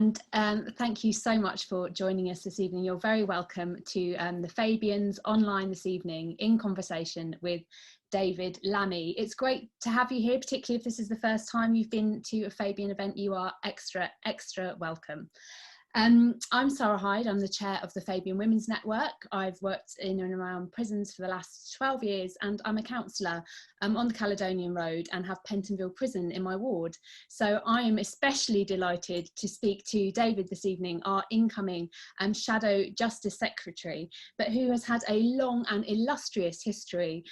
And thank you so much for joining us this evening. You're very welcome to the Fabians online this evening in conversation with David Lammy. It's great to have you here, particularly if this is the first time you've been to a Fabian event. You are extra welcome. I'm Sarah Hyde. I'm the chair of the Fabian Women's Network. I've worked in and around prisons for the last 12 years, and I'm a counsellor on the Caledonian Road and have Pentonville Prison in my ward. So I am especially delighted to speak to David this evening, our incoming Shadow Justice Secretary, but who has had a long and illustrious history,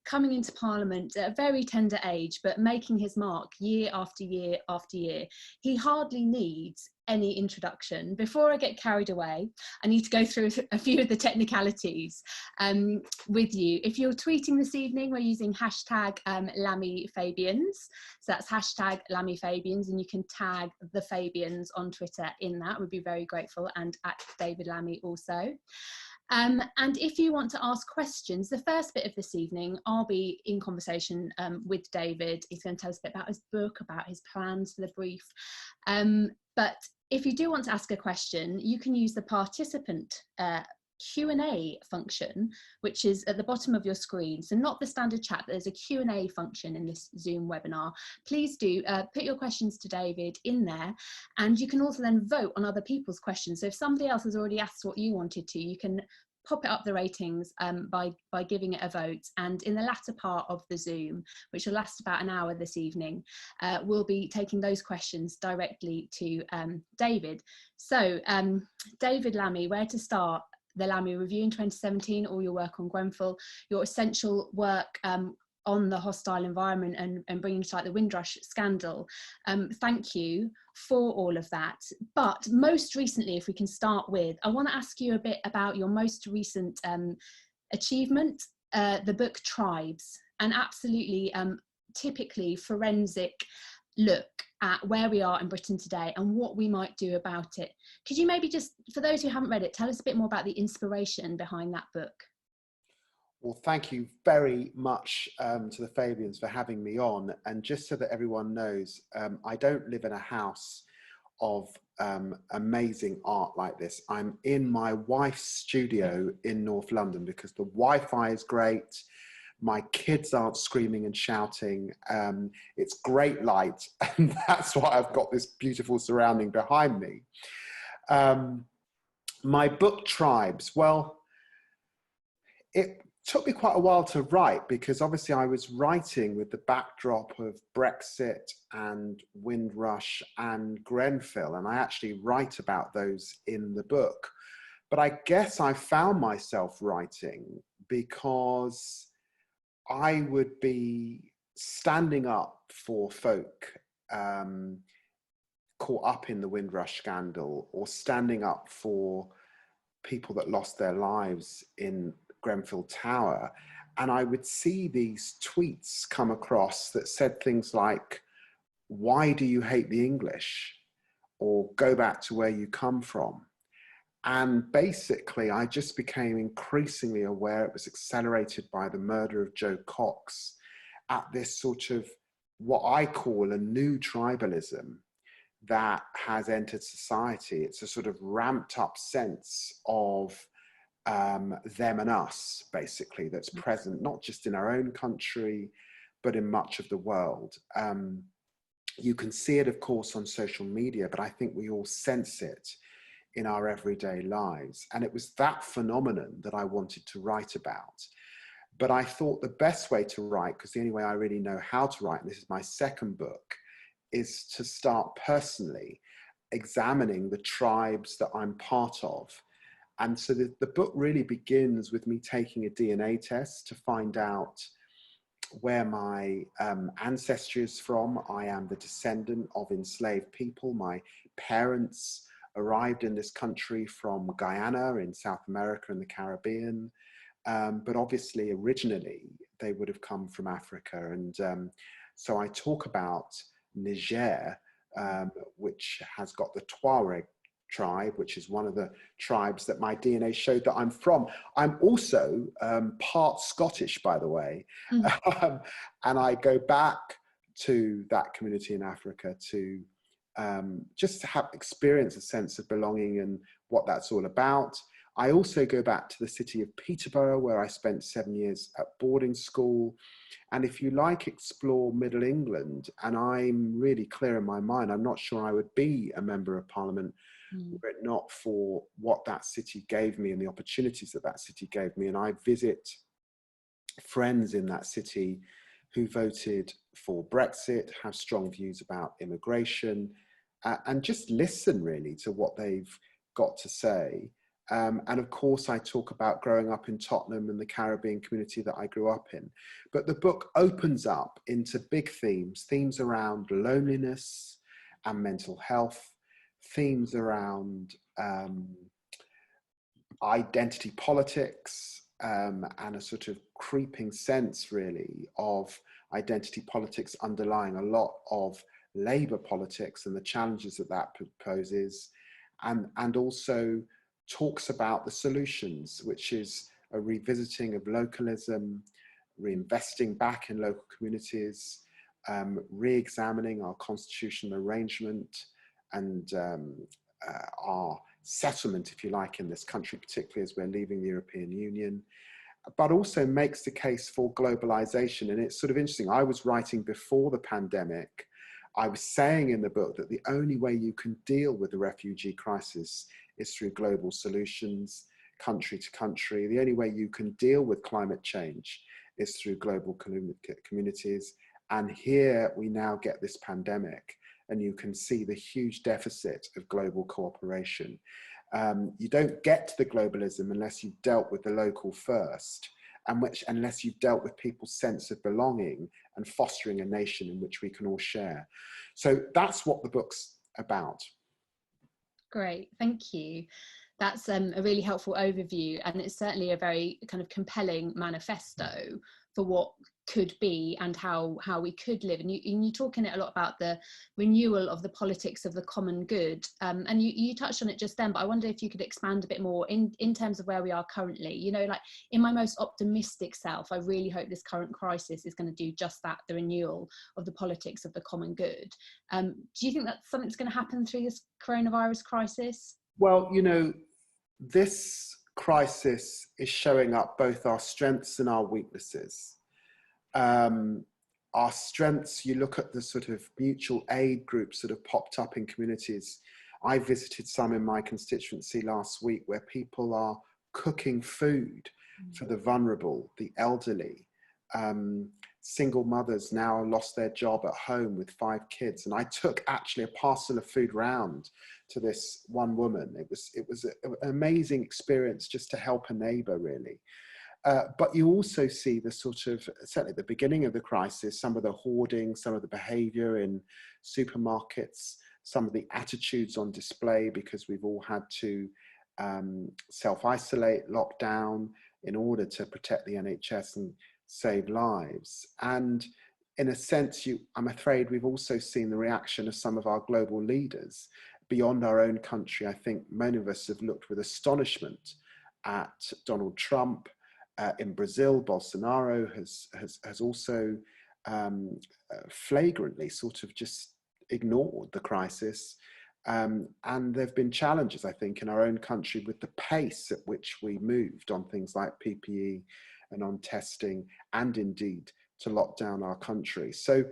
coming into Parliament at a very tender age, but making his mark year after year after year. He hardly needs any introduction. Before I get carried away, I need to go through a few of the technicalities with you. If you're tweeting this evening, we're using hashtag LammyFabians. So that's hashtag LammyFabians, and you can tag the Fabians on Twitter in that. We'd be very grateful, and at David Lammy also. And if you want to ask questions, the first bit of this evening, I'll be in conversation with David. He's going to tell us a bit about his book, about his plans for the brief. But if you do want to ask a question, you can use the participant Q&A function, which is at the bottom of your screen. So not the standard chat, but there's a Q&A function in this Zoom webinar. Please do put your questions to David in there, and you can also then vote on other people's questions. So if somebody else has already asked what you wanted to, you can pop it up the ratings by giving it a vote. And in the latter part of the Zoom, which will last about an hour this evening, we'll be taking those questions directly to David. So David Lammy, where to start? The Lammy Review in 2017, all your work on Grenfell, your essential work on the hostile environment and bringing to light the Windrush scandal. Thank you for all of that. But most recently, if we can start with, I want to ask you a bit about your most recent achievement, the book Tribes, an absolutely typically forensic look at where we are in Britain today and what we might do about it. Could you maybe just, for those who haven't read it, tell us a bit more about the inspiration behind that book? Well, thank you very much to the Fabians for having me on. And just so that everyone knows, I don't live in a house of amazing art like this. I'm in my wife's studio in North London because the Wi-Fi is great. My kids aren't screaming and shouting. It's great light, and that's why I've got this beautiful surrounding behind me. My book Tribes, well, it took me quite a while to write because obviously I was writing with the backdrop of Brexit and Windrush and Grenfell, and I actually write about those in the book. But I guess I found myself writing because I would be standing up for folk caught up in the Windrush scandal, or standing up for people that lost their lives in Grenfell Tower. And I would see these tweets come across that said things like, "Why do you hate the English?" or "Go back to where you come from." And basically, I just became increasingly aware it was accelerated by the murder of Joe Cox at this sort of what I call a new tribalism that has entered society. It's a sort of ramped up sense of them and us, basically, that's present not just in our own country, but in much of the world. You can see it, of course, on social media, but I think we all sense it in our everyday lives. And it was that phenomenon that I wanted to write about. But I thought the best way to write, because the only way I really know how to write, and this is my second book, is to start personally examining the tribes that I'm part of. And so the book really begins with me taking a DNA test to find out where my ancestry is from. I am the descendant of enslaved people. My parents arrived in this country from Guyana in South America and the Caribbean. But obviously, originally, they would have come from Africa. And so I talk about Niger, which has got the Tuareg tribe, which is one of the tribes that my DNA showed that I'm from. I'm also part Scottish, by the way. And I go back to that community in Africa to just to have experience a sense of belonging and what that's all about. I also go back to the city of Peterborough, where I spent 7 years at boarding school. And if you like, explore Middle England. And I'm really clear in my mind, I'm not sure I would be a member of Parliament were it not for what that city gave me and the opportunities that that city gave me. And I visit friends in that city who voted for Brexit, have strong views about immigration, and just listen really to what they've got to say. And of course, I talk about growing up in Tottenham and the Caribbean community that I grew up in. But the book opens up into big themes around loneliness and mental health, themes around identity politics, and a sort of creeping sense really of identity politics underlying a lot of Labour politics and the challenges that that poses, and also talks about the solutions, which is a revisiting of localism, reinvesting back in local communities, re-examining our constitutional arrangement and our settlement, if you like, in this country, particularly as we're leaving the European Union, but also makes the case for globalization. And it's sort of interesting. I was writing before the pandemic. I was saying in the book that the only way you can deal with the refugee crisis is through global solutions, country to country. The only way you can deal with climate change is through global communities. And here we now get this pandemic, and you can see the huge deficit of global cooperation. You don't get to the globalism unless you've dealt with the local first, and unless you've dealt with people's sense of belonging and fostering a nation in which we can all share. So that's what the book's about. Great, thank you. That's a really helpful overview, and it's certainly a very kind of compelling manifesto for what could be and how we could live. And you talk in it a lot about the renewal of the politics of the common good, and you touched on it just then, but I wonder if you could expand a bit more in terms of where we are currently. You know, like in my most optimistic self, I really hope this current crisis is going to do just that, the renewal of the politics of the common good. Do you think that's something that's going to happen through this coronavirus crisis? Well, you know, this crisis is showing up both our strengths and our weaknesses. Our strengths, you look at the sort of mutual aid groups that have popped up in communities. I visited some in my constituency last week where people are cooking food for the vulnerable, the elderly. Single mothers now lost their job at home with 5 kids. And I took actually a parcel of food round to this one woman. It was an amazing experience just to help a neighbour, really. But you also see the sort of, certainly at the beginning of the crisis, some of the hoarding, some of the behaviour in supermarkets, some of the attitudes on display because we've all had to self-isolate, lock down in order to protect the NHS and save lives. And in a sense, I'm afraid we've also seen the reaction of some of our global leaders beyond our own country. I think many of us have looked with astonishment at Donald Trump. In Brazil, Bolsonaro has also flagrantly sort of just ignored the crisis. And there have been challenges, I think, in our own country with the pace at which we moved on things like PPE and on testing, and indeed to lock down our country. So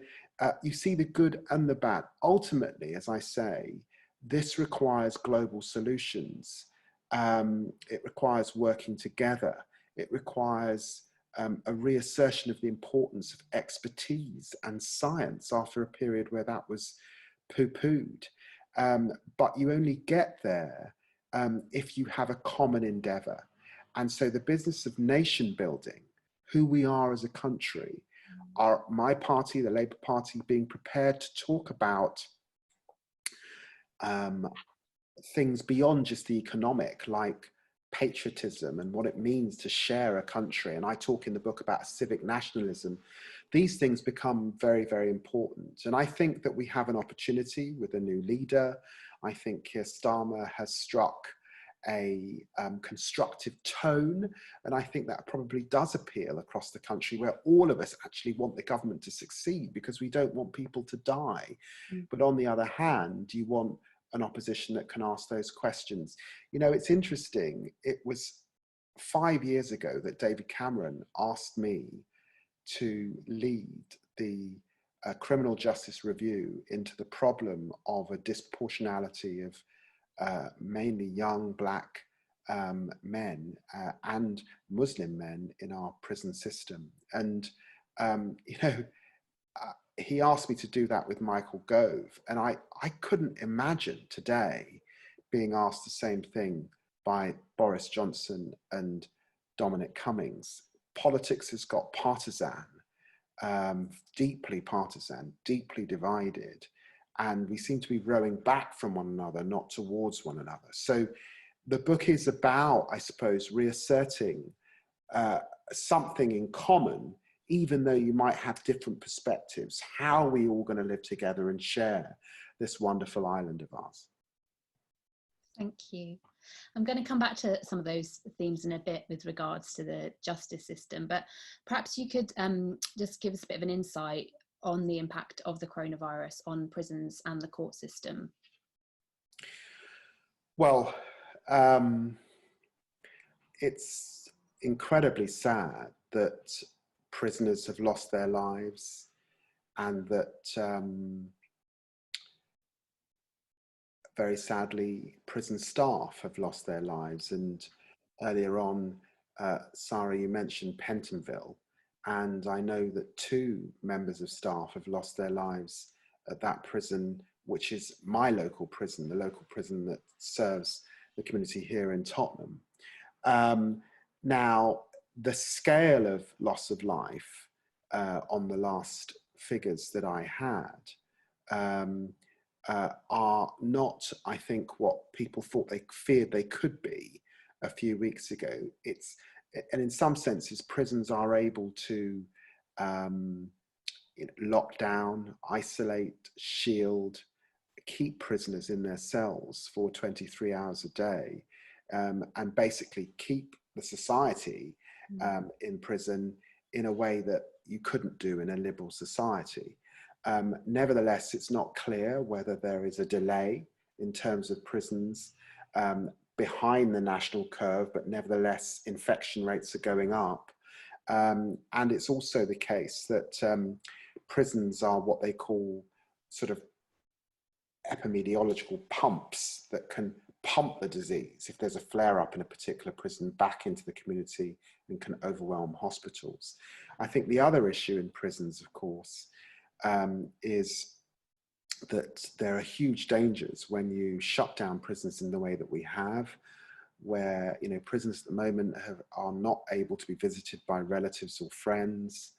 you see the good and the bad. Ultimately, as I say, this requires global solutions. It requires working together. It requires a reassertion of the importance of expertise and science after a period where that was poo-pooed. But you only get there if you have a common endeavour. And so the business of nation building, who we are as a country, my party, the Labour Party, being prepared to talk about things beyond just the economic, like patriotism and what it means to share a country. And I talk in the book about civic nationalism. These things become very, very important. And I think that we have an opportunity with a new leader. I think Keir Starmer has struck a constructive tone. And I think that probably does appeal across the country, where all of us actually want the government to succeed because we don't want people to die. But on the other hand, you want an opposition that can ask those questions. You know, it's interesting. It was 5 years ago that David Cameron asked me to lead the criminal justice review into the problem of a disproportionality of mainly young black men and Muslim men in our prison system. And, you know, he asked me to do that with Michael Gove. And I couldn't imagine today being asked the same thing by Boris Johnson and Dominic Cummings. Politics has got partisan, deeply partisan, deeply divided. And we seem to be rowing back from one another, not towards one another. So the book is about, I suppose, reasserting something in common, even though you might have different perspectives. How are we all going to live together and share this wonderful island of ours? Thank you. I'm going to come back to some of those themes in a bit with regards to the justice system, but perhaps you could just give us a bit of an insight on the impact of the coronavirus on prisons and the court system. Well, it's incredibly sad that prisoners have lost their lives, and that very sadly prison staff have lost their lives. And earlier on, Sarah, you mentioned Pentonville, and I know that 2 members of staff have lost their lives at that prison, which is my local prison, the local prison that serves the community here in Tottenham. Now, the scale of loss of life on the last figures that I had are not, I think, what people thought they feared they could be a few weeks ago. And in some senses, prisons are able to lock down, isolate, shield, keep prisoners in their cells for 23 hours a day, and basically keep the society in prison in a way that you couldn't do in a liberal society. Nevertheless, it's not clear whether there is a delay in terms of prisons behind the national curve, but nevertheless, infection rates are going up. And it's also the case that prisons are what they call sort of epidemiological pumps that can pump the disease, if there's a flare-up in a particular prison, back into the community and can overwhelm hospitals. I think the other issue in prisons, of course, is that there are huge dangers when you shut down prisons in the way that we have, where, you know, prisons at the moment are not able to be visited by relatives or friends.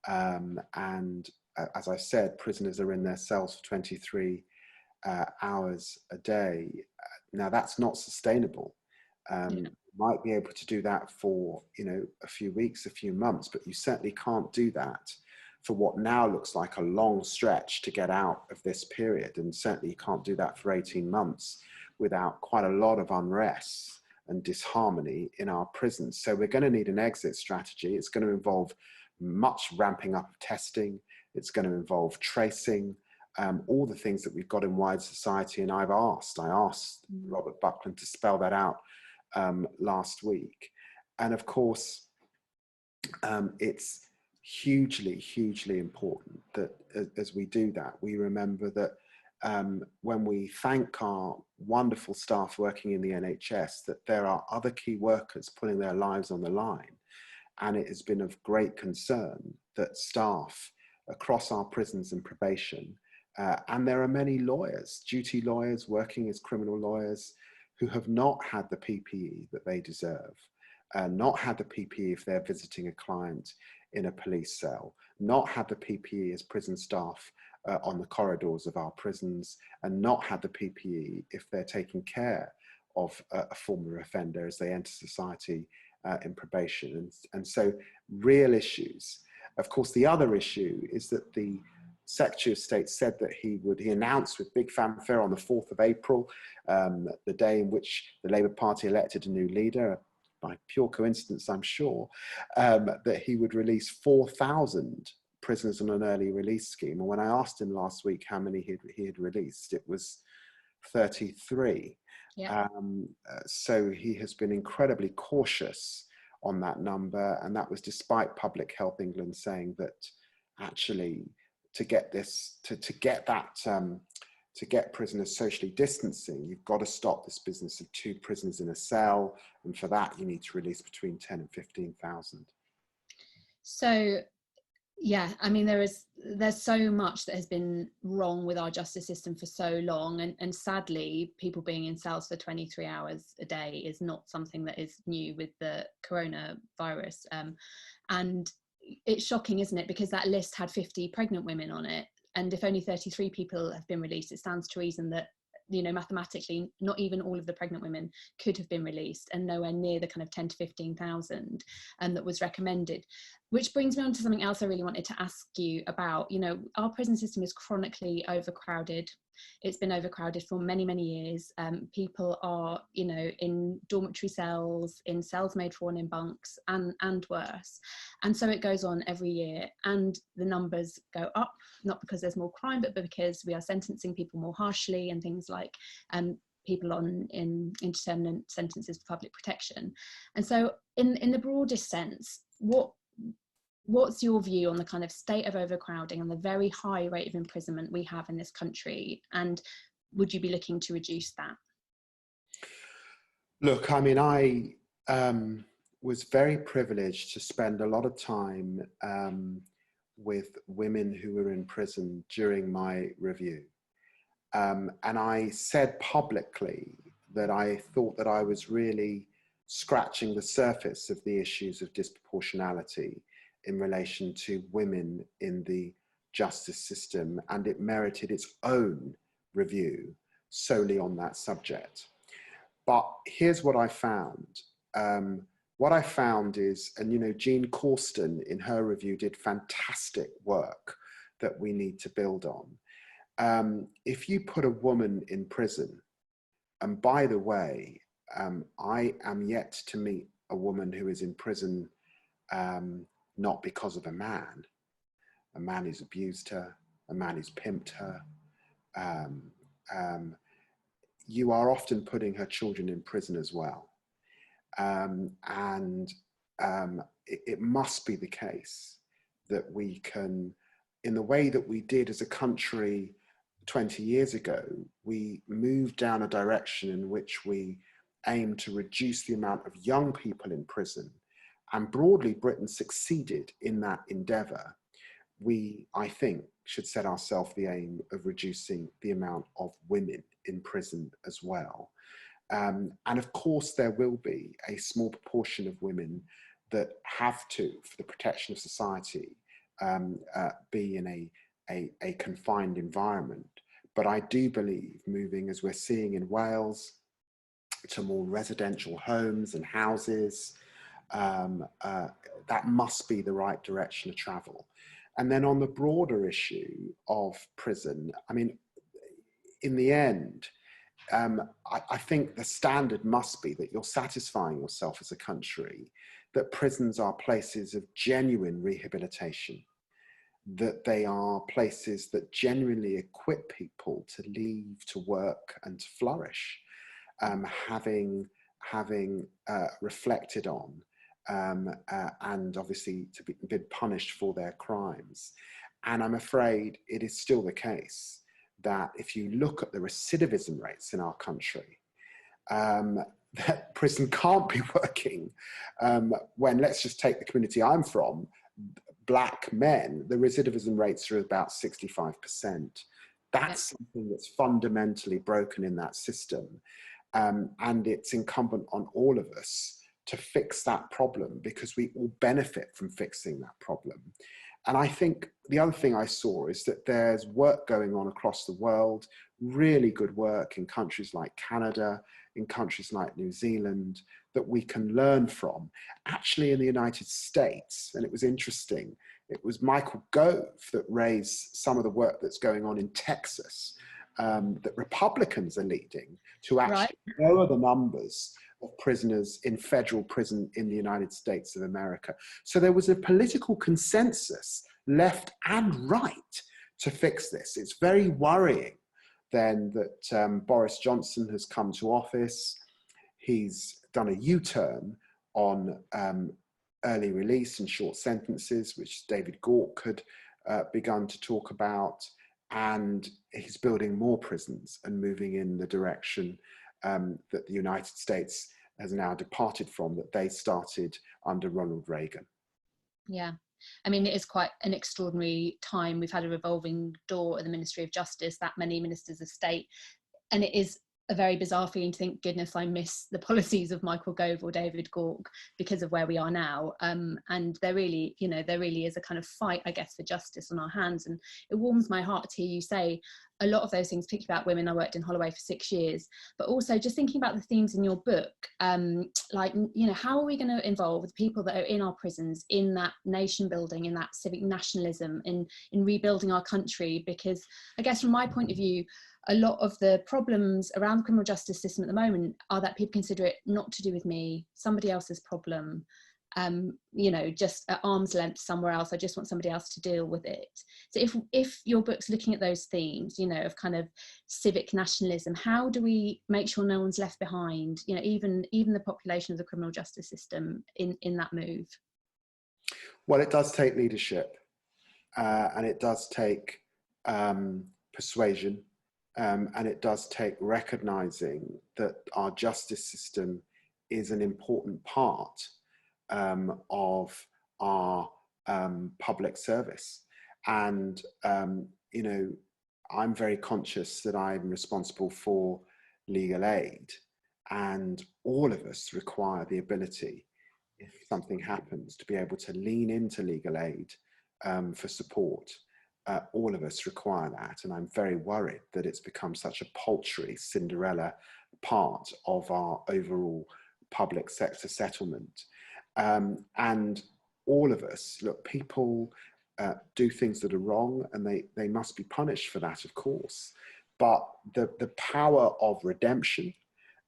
And as I said, prisoners are in their cells for 23 hours a day. Now, that's not sustainable. You might be able to do that for, you know, a few weeks, a few months, but you certainly can't do that for what now looks like a long stretch to get out of this period. And certainly you can't do that for 18 months without quite a lot of unrest and disharmony in our prisons. So we're going to need an exit strategy. It's going to involve much ramping up of testing. It's going to involve tracing, all the things that we've got in wide society. And I asked Robert Buckland to spell that out last week. And of course, it's hugely important that as we do that, we remember that when we thank our wonderful staff working in the NHS, that there are other key workers putting their lives on the line. And it has been of great concern that staff across our prisons and probation, and there are many lawyers, duty lawyers working as criminal lawyers, who have not had the PPE that they deserve, not had the PPE if they're visiting a client in a police cell, not had the PPE as prison staff on the corridors of our prisons, and not had the PPE if they're taking care of a former offender as they enter society in probation. And so real issues. Of course, the other issue is that the Secretary of State said that he announced with big fanfare on the 4th of April, the day in which the Labour Party elected a new leader, by pure coincidence, I'm sure, that he would release 4,000 prisoners on an early release scheme. And when I asked him last week how many he had released, it was 33. Yeah. So he has been incredibly cautious on that number, and that was despite Public Health England saying that actually to get prisoners socially distancing, you've got to stop this business of 2 prisoners in a cell, and for that you need to release between 10 and 15,000. So yeah, I mean, there's so much that has been wrong with our justice system for so long, and sadly people being in cells for 23 hours a day is not something that is new with the coronavirus, and it's shocking, isn't it, because that list had 50 pregnant women on it, and if only 33 people have been released, it stands to reason that, you know, mathematically not even all of the pregnant women could have been released, and nowhere near the kind of 10 to 15,000 that was recommended. Which brings me on to something else I really wanted to ask you about. You know, our prison system is chronically overcrowded. It's been overcrowded for many, many years. People are, you know, in dormitory cells, in cells made for one in bunks, and worse. And so it goes on every year, and the numbers go up, not because there's more crime, but because we are sentencing people more harshly, and things like people in indeterminate sentences for public protection. And so in the broadest sense, what's your view on the kind of state of overcrowding and the very high rate of imprisonment we have in this country? And would you be looking to reduce that? Look, I mean, I was very privileged to spend a lot of time with women who were in prison during my review. And I said publicly that I thought that I was really scratching the surface of the issues of disproportionality in relation to women in the justice system, and it merited its own review solely on that subject. But here's what I found. What I found is, and you know, Jean Corsten in her review did fantastic work that we need to build on. If you put a woman in prison, and by the way, I am yet to meet a woman who is in prison not because of a man who's abused her, a man who's pimped her. You are often putting her children in prison as well. It must be the case that we can, in the way that we did as a country 20 years ago, we moved down a direction in which we aim to reduce the amount of young people in prison. And broadly, Britain succeeded in that endeavour. We, I think, should set ourselves the aim of reducing the amount of women in prison as well. And of course, there will be a small proportion of women that have to, for the protection of society, be in a confined environment. But I do believe moving, as we're seeing in Wales, to more residential homes and houses, that must be the right direction to travel. And then on the broader issue of prison, I mean, in the end, I think the standard must be that you're satisfying yourself as a country that prisons are places of genuine rehabilitation, that they are places that genuinely equip people to leave, to work and to flourish, having reflected on and obviously to be punished for their crimes. And I'm afraid it is still the case that if you look at the recidivism rates in our country, that prison can't be working when, let's just take the community I'm from, Black men, the recidivism rates are about 65%. That's something that's fundamentally broken in that system. And it's incumbent on all of us to fix that problem, because we all benefit from fixing that problem. And I think the other thing I saw is that there's work going on across the world, really good work in countries like Canada, in countries like New Zealand, that we can learn from. Actually, in the United States, and it was interesting, It was Michael Gove that raised some of the work that's going on in Texas, that Republicans are leading to actually lower the numbers of prisoners in federal prison in the United States of America. So there was a political consensus, left and right, to fix this. It's very worrying then that Boris Johnson has come to office. He's done a U-turn on early release and short sentences, which David Gauke had begun to talk about, and he's building more prisons and moving in the direction that the United States has now departed from, that they started under Ronald Reagan. Yeah. I mean, it is quite an extraordinary time. We've had a revolving door at the Ministry of Justice, that many ministers of state, and it is a very bizarre feeling to think, goodness, I miss the policies of Michael Gove or David Gauke because of where we are now. And there really is a kind of fight, I guess, for justice on our hands. And it warms my heart to hear you say a lot of those things, particularly about women. I worked in Holloway for 6 years, but also just thinking about the themes in your book, like, you know, how are we going to involve the people that are in our prisons in that nation building, in that civic nationalism, in rebuilding our country? Because I guess from my point of view, a lot of the problems around the criminal justice system at the moment are that people consider it not to do with me, somebody else's problem, you know, just at arm's length somewhere else. I just want somebody else to deal with it. So if your book's looking at those themes, you know, of kind of civic nationalism, how do we make sure no one's left behind, you know, even the population of the criminal justice system in that move? Well, it does take leadership, and it does take persuasion. And it does take recognizing that our justice system is an important part of our public service. And, you know, I'm very conscious that I'm responsible for legal aid, and all of us require the ability, if something happens, to be able to lean into legal aid for support. All of us require that, and I'm very worried that it's become such a paltry Cinderella part of our overall public sector settlement. And all of us, look, people do things that are wrong, and they must be punished for that, of course. But the power of redemption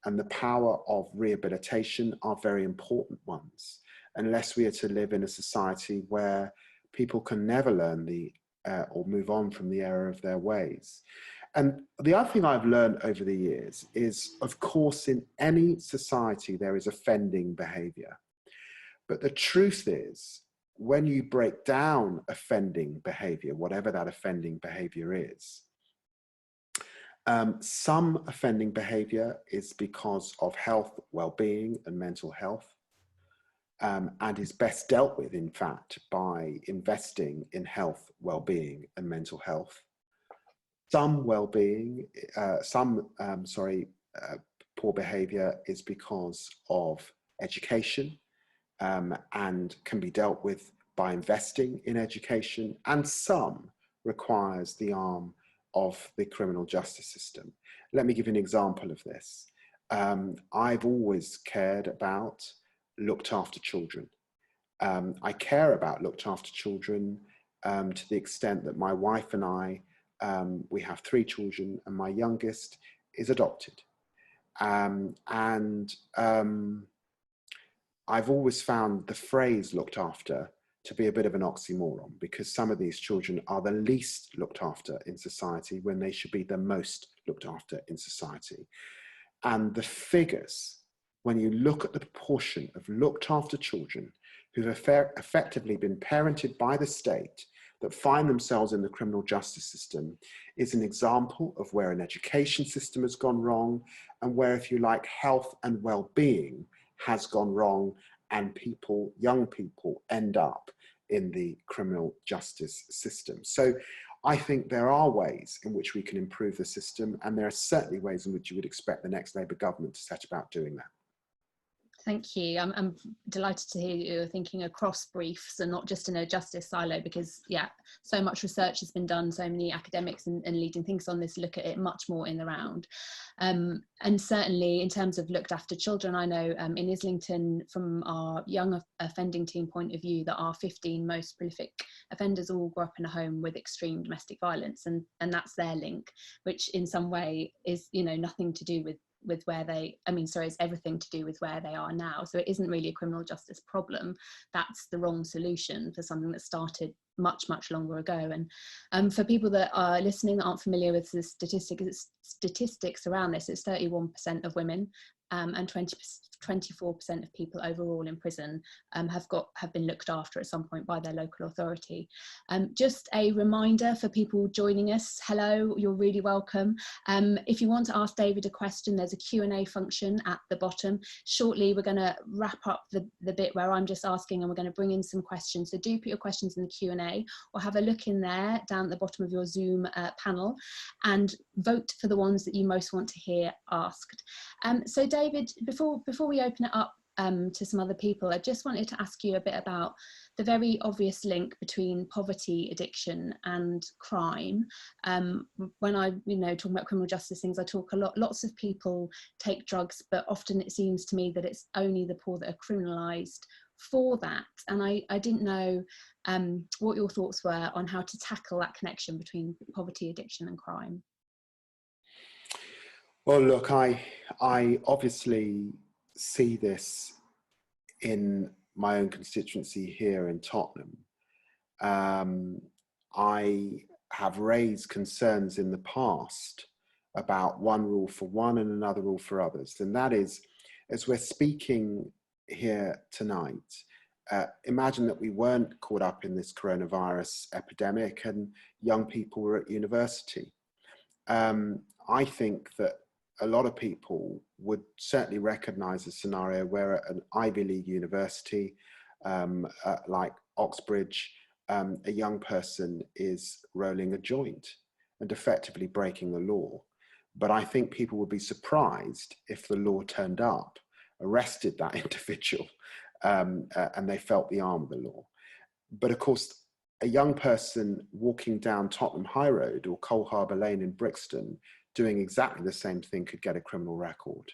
and the power of rehabilitation are very important ones, unless we are to live in a society where people can never learn or move on from the error of their ways. And the other thing I've learned over the years is, of course, in any society, there is offending behavior. But the truth is, when you break down offending behavior, whatever that offending behavior is, some offending behavior is because of health, well-being, and mental health. And is best dealt with, in fact, by investing in health, well-being, and mental health. Some well-being, poor behaviour is because of education, and can be dealt with by investing in education, and some requires the arm of the criminal justice system. Let me give you an example of this. I've always cared about looked after children. I care about looked after children to the extent that my wife and I, we have 3 children, and my youngest is adopted. And I've always found the phrase looked after to be a bit of an oxymoron, because some of these children are the least looked after in society when they should be the most looked after in society. And the figures, when you look at the proportion of looked after children who've effectively been parented by the state that find themselves in the criminal justice system, is an example of where an education system has gone wrong, and where, if you like, health and well-being has gone wrong, and young people end up in the criminal justice system. So I think there are ways in which we can improve the system, and there are certainly ways in which you would expect the next Labour government to set about doing that. Thank you. I'm delighted to hear you're thinking across briefs and not just in a justice silo, because yeah, so much research has been done, so many academics and leading thinkers on this look at it much more in the round. And certainly in terms of looked after children, I know in Islington, from our young offending team point of view, that our 15 most prolific offenders all grew up in a home with extreme domestic violence, and that's their link, which in some way is, you know, nothing to do with where they, it's everything to do with where they are now. So it isn't really a criminal justice problem. That's the wrong solution for something that started much, much longer ago. And for people that are listening that aren't familiar with the statistics around this, it's 31% of women and 24% of people overall in prison have been looked after at some point by their local authority. Just a reminder for people joining us, hello, you're really welcome. If you want to ask David a question, there's a Q&A function at the bottom. Shortly, we're going to wrap up the bit where I'm just asking, and we're going to bring in some questions. So do put your questions in the Q&A, or have a look in there down at the bottom of your Zoom panel, and vote for the ones that you most want to hear asked. So David, before we open it up to some other people, I just wanted to ask you a bit about the very obvious link between poverty, addiction and crime. When I, talking about criminal justice things, I talk a lot, lots of people take drugs, but often it seems to me that it's only the poor that are criminalised for that. And I didn't know what your thoughts were on how to tackle that connection between poverty, addiction and crime. Well, look, I obviously see this in my own constituency here in Tottenham. I have raised concerns in the past about one rule for one and another rule for others. And that is, as we're speaking here tonight, imagine that we weren't caught up in this coronavirus epidemic and young people were at university. I think that a lot of people would certainly recognize a scenario where at an Ivy League university like Oxbridge, a young person is rolling a joint and effectively breaking the law. But I think people would be surprised if the law turned up, arrested that individual, and they felt the arm of the law. But of course, a young person walking down Tottenham High Road or Cole Harbour Lane in Brixton doing exactly the same thing could get a criminal record.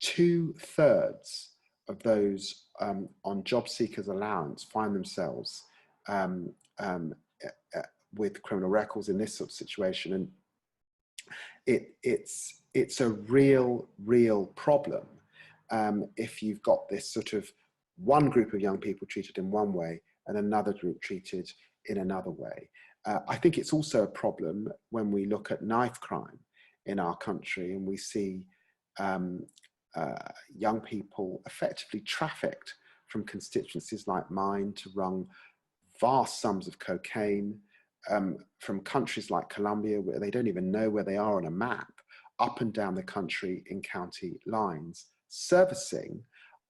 2/3 of those on job seekers allowance find themselves with criminal records in this sort of situation. And it's a real problem if you've got this sort of one group of young people treated in one way and another group treated in another way. I think it's also a problem when we look at knife crime in our country and we see young people effectively trafficked from constituencies like mine to run vast sums of cocaine from countries like Colombia, where they don't even know where they are on a map, up and down the country in county lines, servicing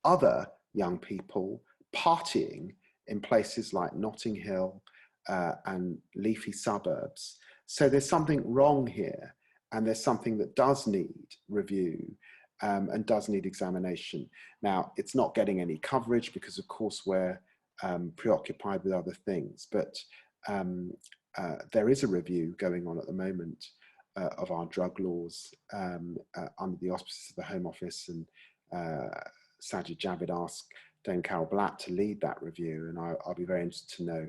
other young people partying in places like Notting Hill and leafy suburbs. So there's something wrong here, and there's something that does need review and does need examination. Now, it's not getting any coverage because, of course, we're preoccupied with other things, but there is a review going on at the moment of our drug laws under the auspices of the Home Office, and Sajid Javid asked Dame Carol Black to lead that review, and I'll be very interested to know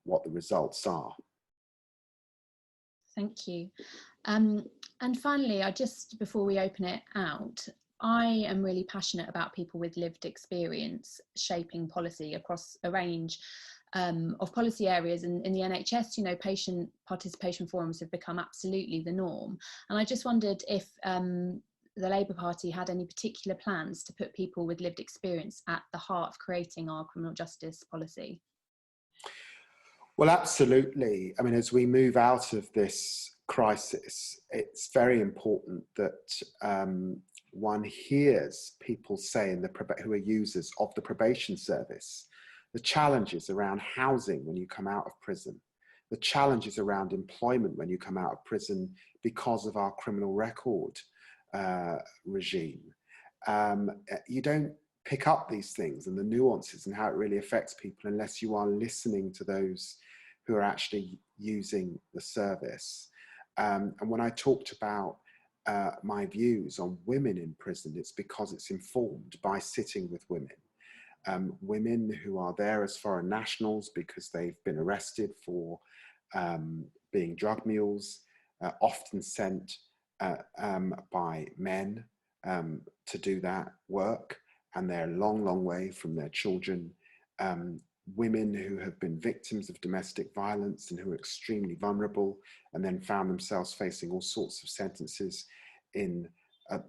what the results are. Thank you. And finally, before we open it out, I am really passionate about people with lived experience shaping policy across a range of policy areas. And in the NHS, patient participation forums have become absolutely the norm. And I just wondered if the Labour Party had any particular plans to put people with lived experience at the heart of creating our criminal justice policy. Well, absolutely. I mean, as we move out of this crisis, it's very important that one hears people say who are users of the probation service, the challenges around housing when you come out of prison, the challenges around employment when you come out of prison because of our criminal record regime. you don't pick up these things and the nuances and how it really affects people unless you are listening to those who are actually using the service. And when I talked about my views on women in prison, it's because it's informed by sitting with women. Women who are there as foreign nationals because they've been arrested for being drug mules, often sent by men to do that work, and they're a long, long way from their children. Women who have been victims of domestic violence and who are extremely vulnerable and then found themselves facing all sorts of sentences in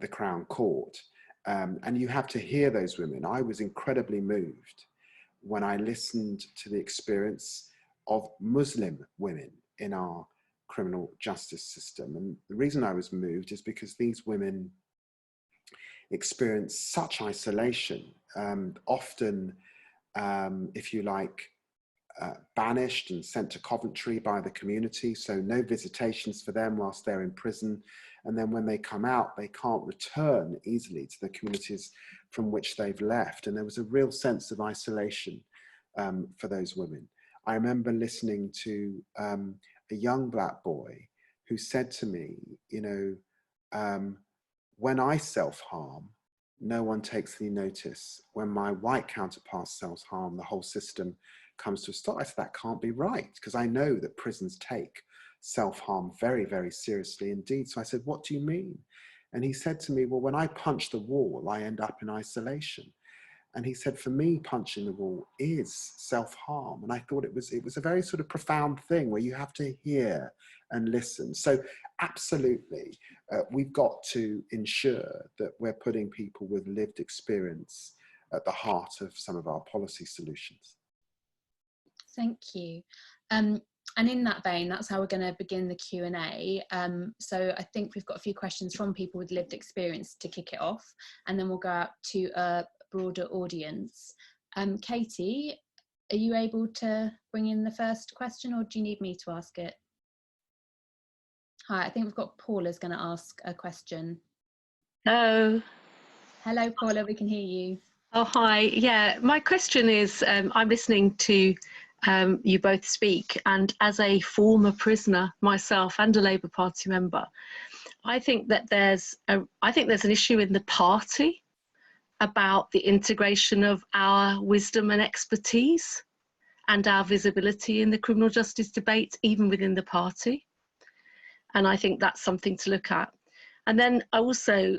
the Crown Court. And you have to hear those women. I was incredibly moved when I listened to the experience of Muslim women in our criminal justice system. And the reason I was moved is because these women experience such isolation, often, if you like, banished and sent to Coventry by the community, so no visitations for them whilst they're in prison. And then when they come out, they can't return easily to the communities from which they've left. And there was a real sense of isolation for those women. I remember listening to a young black boy who said to me, you know, when I self-harm, no one takes any notice. When my white counterpart self-harm, the whole system comes to a stop. I said, that can't be right, because I know that prisons take self-harm very, very seriously indeed. So I said, what do you mean? And he said to me, well, when I punch the wall, I end up in isolation. And he said, for me, punching the wall is self-harm. And I thought it was a very sort of profound thing where you have to hear and listen. So absolutely, we've got to ensure that we're putting people with lived experience at the heart of some of our policy solutions. Thank you. And in that vein, that's how we're going to begin the Q&A. So I think we've got a few questions from people with lived experience to kick it off, and then we'll go out to a broader audience. Katie, are you able to bring in the first question, or do you need me to ask it? Hi, I think we've got Paula's going to ask a question. Hello. Hello, Paula, we can hear you. Oh, hi. Yeah, my question is, I'm listening to you both speak, and as a former prisoner myself and a Labour Party member, I think that there's an issue in the party about the integration of our wisdom and expertise and our visibility in the criminal justice debate, even within the party. And I think that's something to look at. And then also,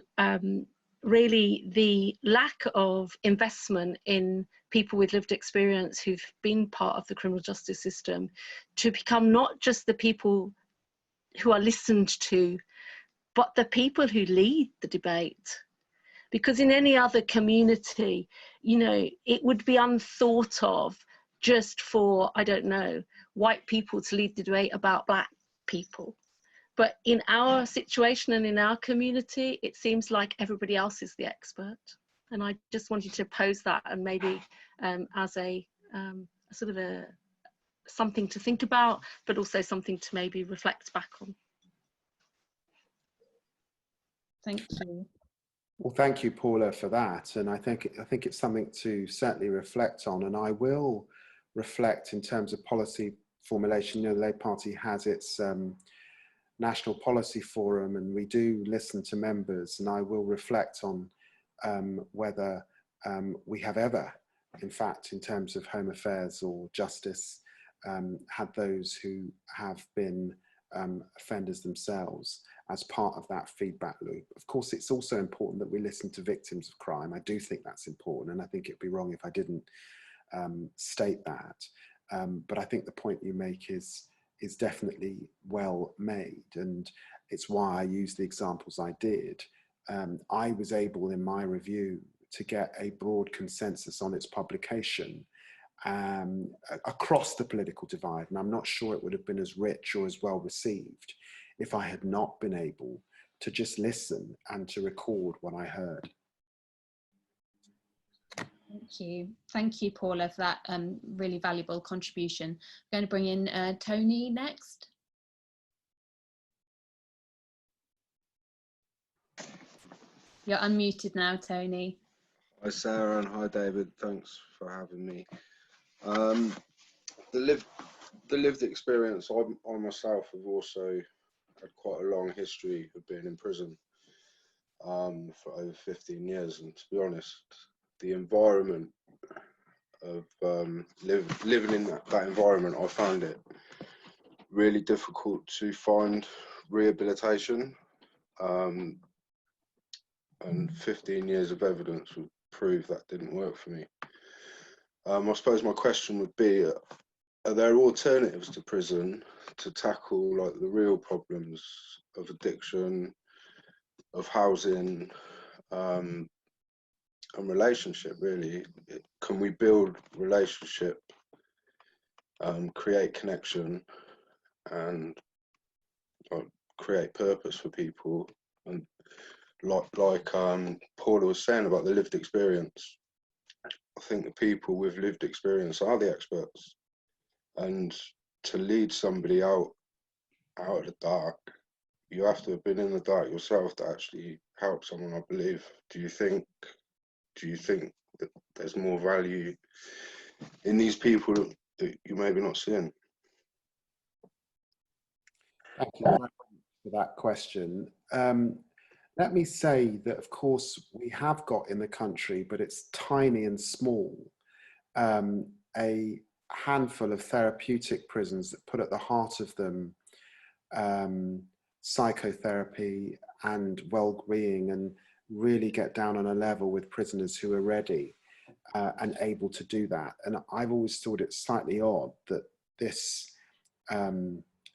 really the lack of investment in people with lived experience who've been part of the criminal justice system to become not just the people who are listened to, but the people who lead the debate. Because in any other community, you know, it would be unthought of just for, I don't know, white people to lead the debate about black people. But in our situation and in our community, it seems like everybody else is the expert. And I just wanted to pose that, and maybe as a sort of something to think about, but also something to maybe reflect back on. Thank you. Well, thank you, Paula, for that. And I think it's something to certainly reflect on. And I will reflect in terms of policy formulation. You know, the Labour Party has its National Policy Forum, and we do listen to members, and I will reflect on whether we have ever, in fact, in terms of home affairs or justice, had those who have been offenders themselves as part of that feedback loop. Of course, it's also important that we listen to victims of crime. I do think that's important, and I think it'd be wrong if I didn't state that. But I think the point you make is definitely well made, and it's why I used the examples I did. I was able in my review to get a broad consensus on its publication across the political divide, and I'm not sure it would have been as rich or as well received if I had not been able to just listen and to record what I heard. Thank you, Paula, for that really valuable contribution. I'm going to bring in Tony next. You're unmuted now, Tony. Hi Sarah and hi David, thanks for having me. The lived experience, I myself have also had quite a long history of being in prison for over 15 years, and to be honest, the environment of living in that environment, I found it really difficult to find rehabilitation, and 15 years of evidence would prove that didn't work for me. I suppose my question would be, are there alternatives to prison to tackle like the real problems of addiction, of housing, and relationship really? Can we build relationship, create connection, and create purpose for people? And like Paula was saying about the lived experience, I think the people with lived experience are the experts. And to lead somebody out of the dark, you have to have been in the dark yourself to actually help someone, I believe. Do you think that there's more value in these people that you maybe not seeing? Thank you very much for that question. Let me say that, of course, we have got in the country, but it's tiny and small, a handful of therapeutic prisons that put at the heart of them psychotherapy and well-being, and really get down on a level with prisoners who are ready and able to do that. And I've always thought it slightly odd that this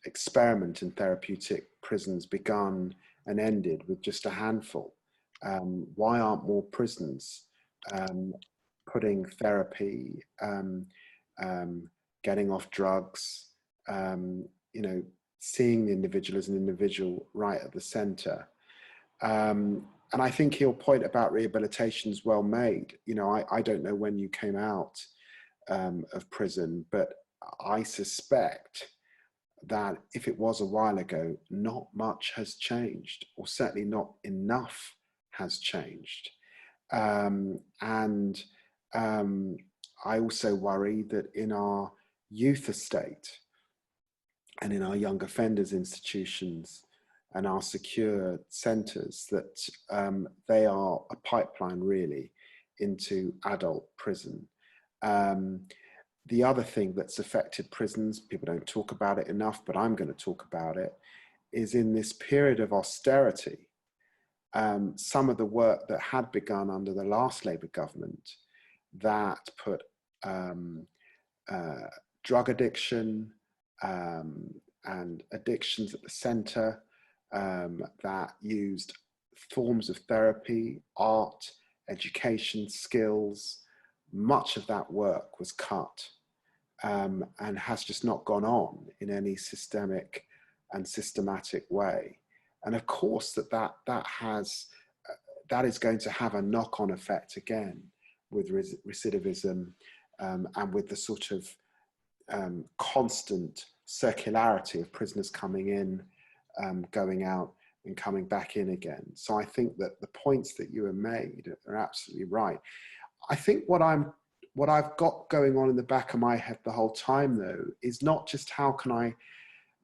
experiment in therapeutic prisons begun and ended with just a handful. Why aren't more prisons putting therapy, getting off drugs, you know, seeing the individual as an individual right at the center? And I think your point about rehabilitation is well made. You know, I don't know when you came out of prison, but I suspect that if it was a while ago, not much has changed, or certainly not enough has changed. And I also worry that in our youth estate and in our young offenders institutions and our secure centres, that they are a pipeline really into adult prison. The other thing that's affected prisons, people don't talk about it enough, but I'm going to talk about it, is in this period of austerity, some of the work that had begun under the last Labour government that put drug addiction and addictions at the centre, that used forms of therapy, art, education, skills, much of that work was cut. And has just not gone on in any systemic and systematic way. And of course that is going to have a knock-on effect again with recidivism, and with the sort of constant circularity of prisoners coming in, going out and coming back in again. So I think that the points that you have made are absolutely right. I think what I've got going on in the back of my head the whole time, though, is not just how can I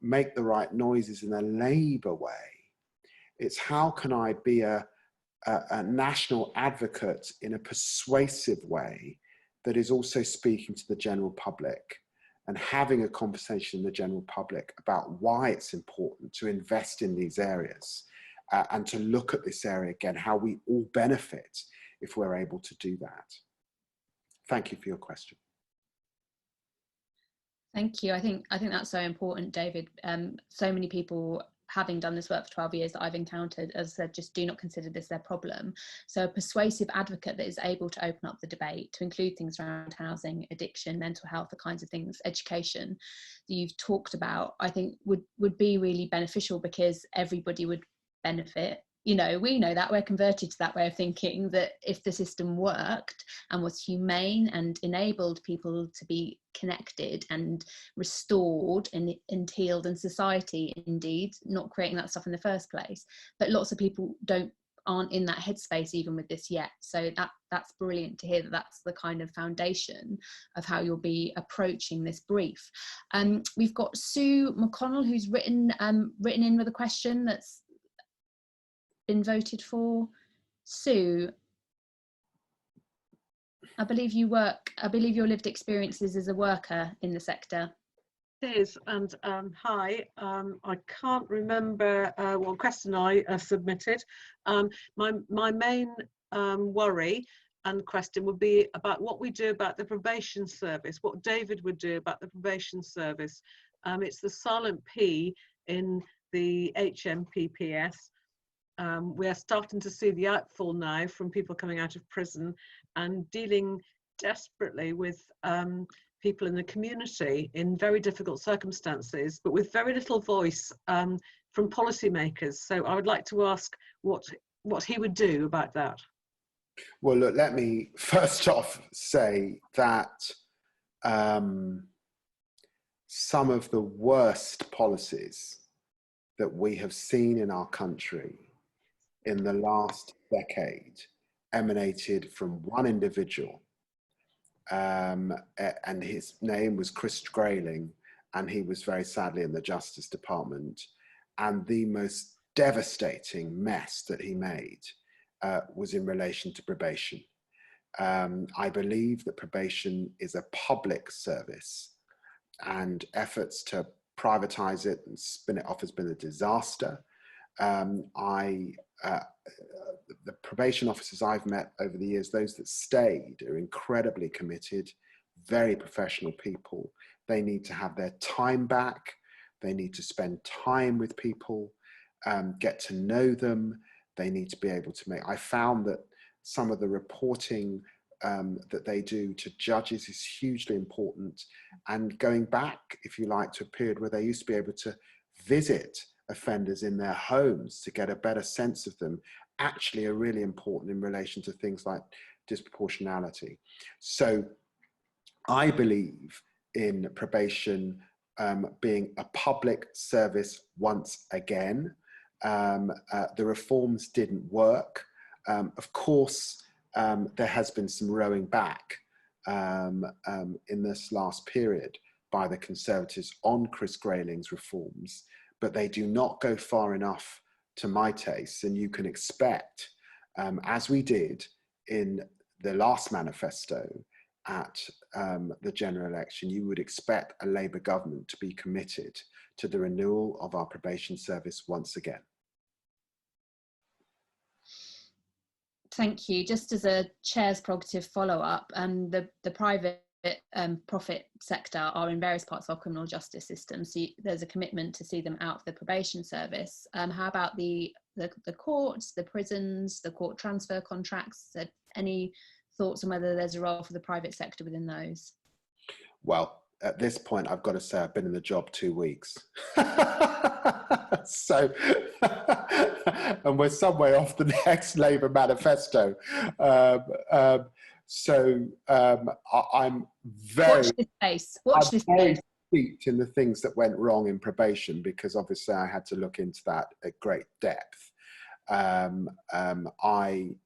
make the right noises in a Labour way. It's how can I be a national advocate in a persuasive way that is also speaking to the general public and having a conversation in the general public about why it's important to invest in these areas, and to look at this area again, how we all benefit if we're able to do that. Thank you for your question. Thank you. I think that's so important, David. So many people, having done this work for 12 years that I've encountered, as I said, just do not consider this their problem. So a persuasive advocate that is able to open up the debate to include things around housing, addiction, mental health, the kinds of things, education that you've talked about, I think would be really beneficial, because everybody would benefit. You know, we know that we're converted to that way of thinking, that if the system worked and was humane and enabled people to be connected and restored and healed, and society indeed not creating that stuff in the first place. But lots of people don't aren't in that headspace even with this yet. So that's brilliant to hear that that's the kind of foundation of how you'll be approaching this brief. We've got Sue McConnell, who's written in with a question that's been voted for. Sue, I believe your lived experiences as a worker in the sector. It is, and hi, I can't remember what question I submitted. My main worry and question would be about what we do about the probation service, what David would do about the probation service. It's the silent P in the HMPPS. We are starting to see the outfall now from people coming out of prison and dealing desperately with people in the community in very difficult circumstances, but with very little voice from policymakers. So I would like to ask what he would do about that. Well, look, let me first off say that some of the worst policies that we have seen in our country in the last decade emanated from one individual. And his name was Chris Grayling, and he was very sadly in the Justice Department. And the most devastating mess that he made was in relation to probation. I believe that probation is a public service, and efforts to privatize it and spin it off has been a disaster. The probation officers I've met over the years, those that stayed, are incredibly committed, very professional people. They need to have their time back. They need to spend time with people, get to know them. They need to be able to make, I found that some of the reporting that they do to judges is hugely important. And going back, if you like, to a period where they used to be able to visit offenders in their homes to get a better sense of them, actually are really important in relation to things like disproportionality. So I believe in probation being a public service once again. The reforms didn't work. Of course, there has been some rowing back in this last period by the Conservatives on Chris Grayling's reforms, but they do not go far enough to my taste. And you can expect, as we did in the last manifesto at the general election, you would expect a Labour government to be committed to the renewal of our probation service once again. Thank you. Just as a chair's prerogative follow-up, the private profit sector are in various parts of our criminal justice system, so there's a commitment to see them out of the probation service. How about the courts, the prisons, the court transfer contracts? Any thoughts on whether there's a role for the private sector within those? Well, at this point, I've got to say I've been in the job 2 weeks. So, and we're some way off the next Labour manifesto. I'm very, watch this space. Watch this space. steeped in the things that went wrong in probation, because obviously I had to look into that at great depth.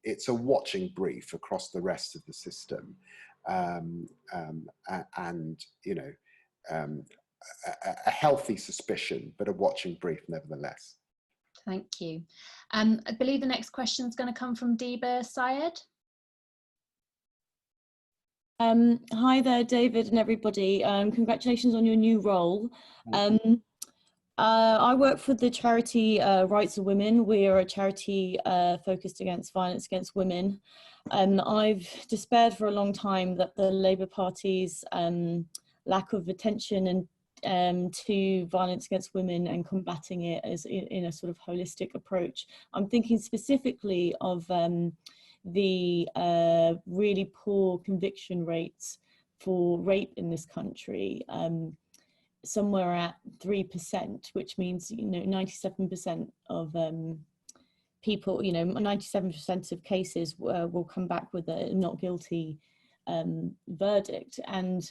It's a watching brief across the rest of the system, and you know, a healthy suspicion, but a watching brief nevertheless. Thank you. I believe the next question is going to come from Deeba Syed. Hi there, David and everybody. Congratulations on your new role. I work for the charity Rights of Women. We are a charity focused against violence against women. I've despaired for a long time that the Labour Party's lack of attention and to violence against women and combating it as in a sort of holistic approach. I'm thinking specifically of the really poor conviction rates for rape in this country, somewhere at 3%, which means, you know, 97% of people, you know, 97% of cases will come back with a not guilty verdict. And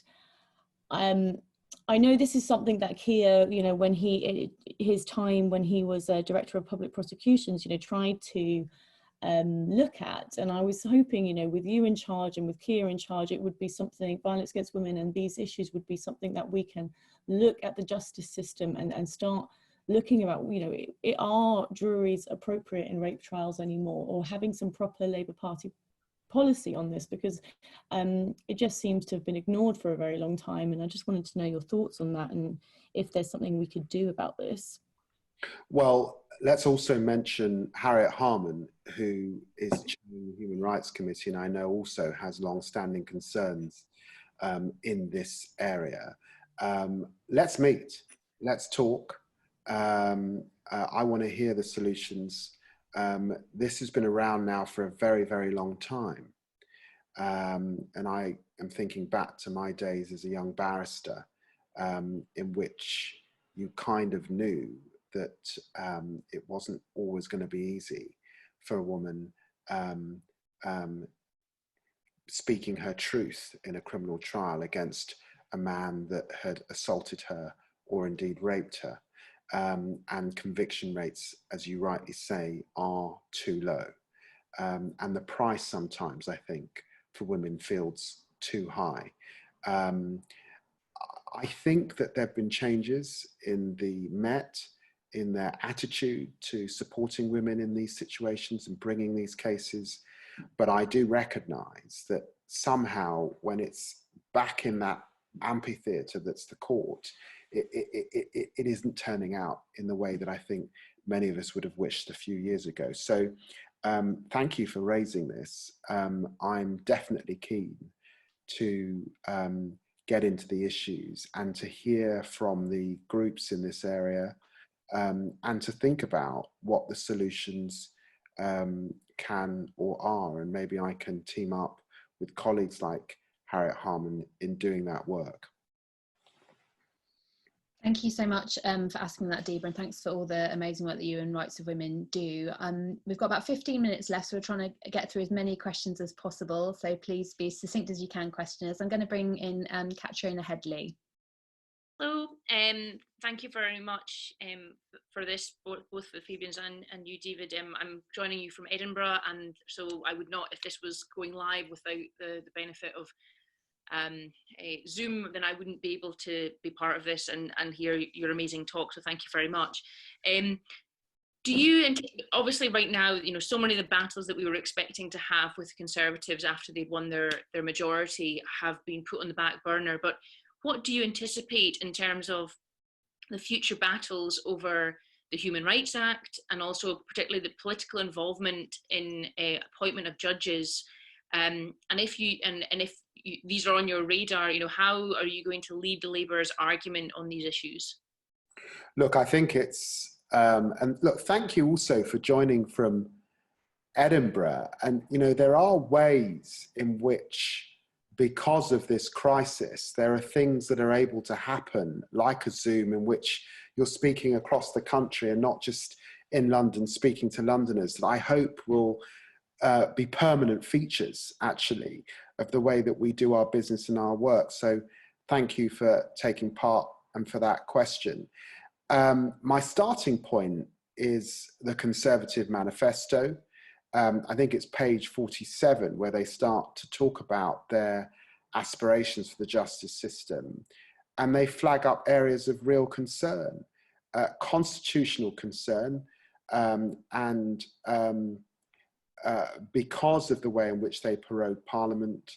I know this is something that Keir, you know, when his time when he was Director of Public Prosecutions, you know, tried to look at. And I was hoping, you know, with you in charge and with Kia in charge, it would be something, violence against women and these issues would be something that we can look at the justice system and start looking about, you know, are juries appropriate in rape trials anymore, or having some proper Labour Party policy on this, because it just seems to have been ignored for a very long time. And I just wanted to know your thoughts on that and if there's something we could do about this. Well, let's also mention Harriott Harman, who is chairing the Human Rights Committee, and I know also has long-standing concerns in this area. Let's meet, let's talk. I want to hear the solutions. This has been around now for a very, very long time. And I am thinking back to my days as a young barrister, in which you kind of knew that it wasn't always going to be easy for a woman speaking her truth in a criminal trial against a man that had assaulted her or indeed raped her. And conviction rates, as you rightly say, are too low. And the price sometimes, I think, for women feels too high. I think that there have been changes in the Met, in their attitude to supporting women in these situations and bringing these cases. But I do recognise that somehow when it's back in that amphitheatre that's the court, it isn't turning out in the way that I think many of us would have wished a few years ago. So thank you for raising this. I'm definitely keen to get into the issues and to hear from the groups in this area, and to think about what the solutions can or are. And maybe I can team up with colleagues like Harriott Harman in doing that work. Thank you so much for asking that, Deeba, and thanks for all the amazing work that you and Rights of Women do. We've got about 15 minutes left, so we're trying to get through as many questions as possible, so please be succinct as you can, questioners. I'm going to bring in Catriona Headley. Hello, thank you very much for this, both for Fabians and you, David. I'm joining you from Edinburgh, and so I would not, if this was going live without the benefit of Zoom, then I wouldn't be able to be part of this and hear your amazing talk, so thank you very much. Do you, obviously right now, you know, so many of the battles that we were expecting to have with Conservatives after they'd won their majority have been put on the back burner, but what do you anticipate in terms of the future battles over the Human Rights Act, and also particularly the political involvement in appointment of judges? And if these are on your radar, you know, how are you going to lead the Labour's argument on these issues? Look, I think it's, and look, thank you also for joining from Edinburgh. And, you know, there are ways in which, because of this crisis, there are things that are able to happen, like a Zoom, in which you're speaking across the country and not just in London, speaking to Londoners, that I hope will be permanent features, actually, of the way that we do our business and our work. So thank you for taking part and for that question. My starting point is the Conservative Manifesto. I think it's page 47, where they start to talk about their aspirations for the justice system. And they flag up areas of real concern, constitutional concern, and because of the way in which they prorogued Parliament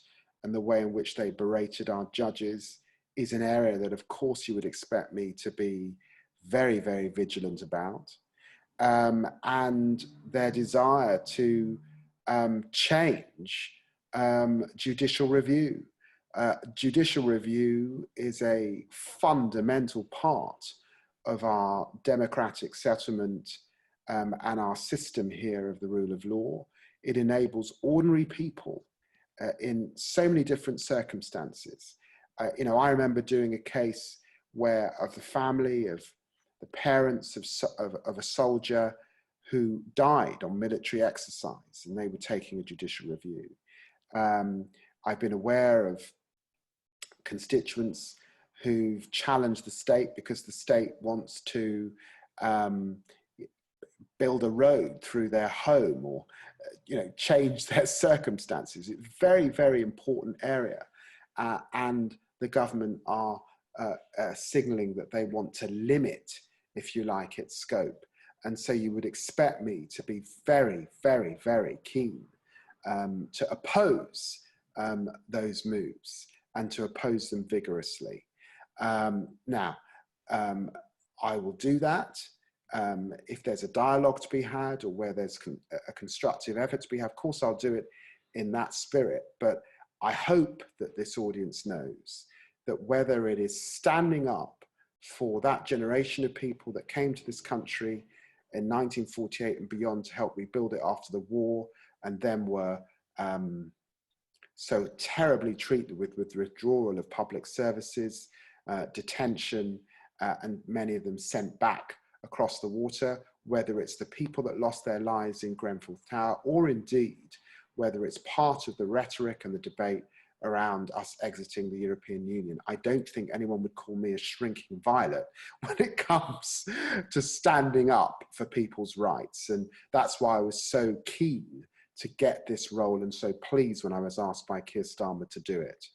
and the way in which they berated our judges, is an area that, of course, you would expect me to be very, very vigilant about. And their desire to change judicial review. Judicial review is a fundamental part of our democratic settlement and our system here of the rule of law. It enables ordinary people in so many different circumstances. You know, I remember doing a case where, of the family of the parents of a soldier who died on military exercise, and they were taking a judicial review. I've been aware of constituents who've challenged the state because the state wants to build a road through their home or change their circumstances. It's a very, very important area. And the government are signalling that they want to limit, if you like, its scope. And so you would expect me to be very, very, very keen to oppose those moves and to oppose them vigorously. Now, I will do that. If there's a dialogue to be had, or where there's a constructive effort to be had, of course I'll do it in that spirit. But I hope that this audience knows that whether it is standing up for that generation of people that came to this country in 1948 and beyond to help rebuild it after the war, and then were so terribly treated with withdrawal of public services, detention, and many of them sent back across the water, whether it's the people that lost their lives in Grenfell Tower, or indeed whether it's part of the rhetoric and the debate around us exiting the European Union. I don't think anyone would call me a shrinking violet when it comes to standing up for people's rights. And that's why I was so keen to get this role, and so pleased when I was asked by Keir Starmer to do it.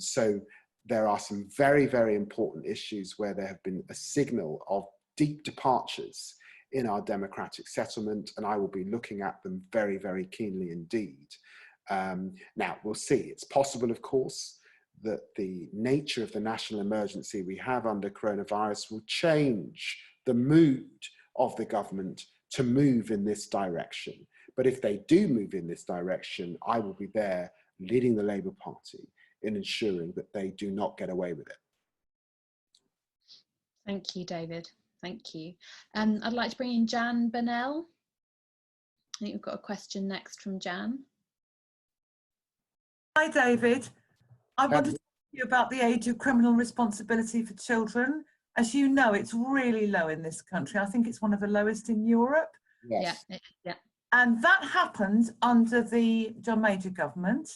So there are some very, very important issues where there have been a signal of deep departures in our democratic settlement, and I will be looking at them very, very keenly indeed. Now, we'll see. It's possible, of course, that the nature of the national emergency we have under coronavirus will change the mood of the government to move in this direction. But if they do move in this direction, I will be there leading the Labour Party in ensuring that they do not get away with it. Thank you, David. Thank you. I'd like to bring in Jan Burnell. I think we've got a question next from Jan. Hi, David. I wanted to talk to you about the age of criminal responsibility for children. As you know, it's really low in this country. I think it's one of the lowest in Europe. Yes. Yeah. And that happened under the John Major government.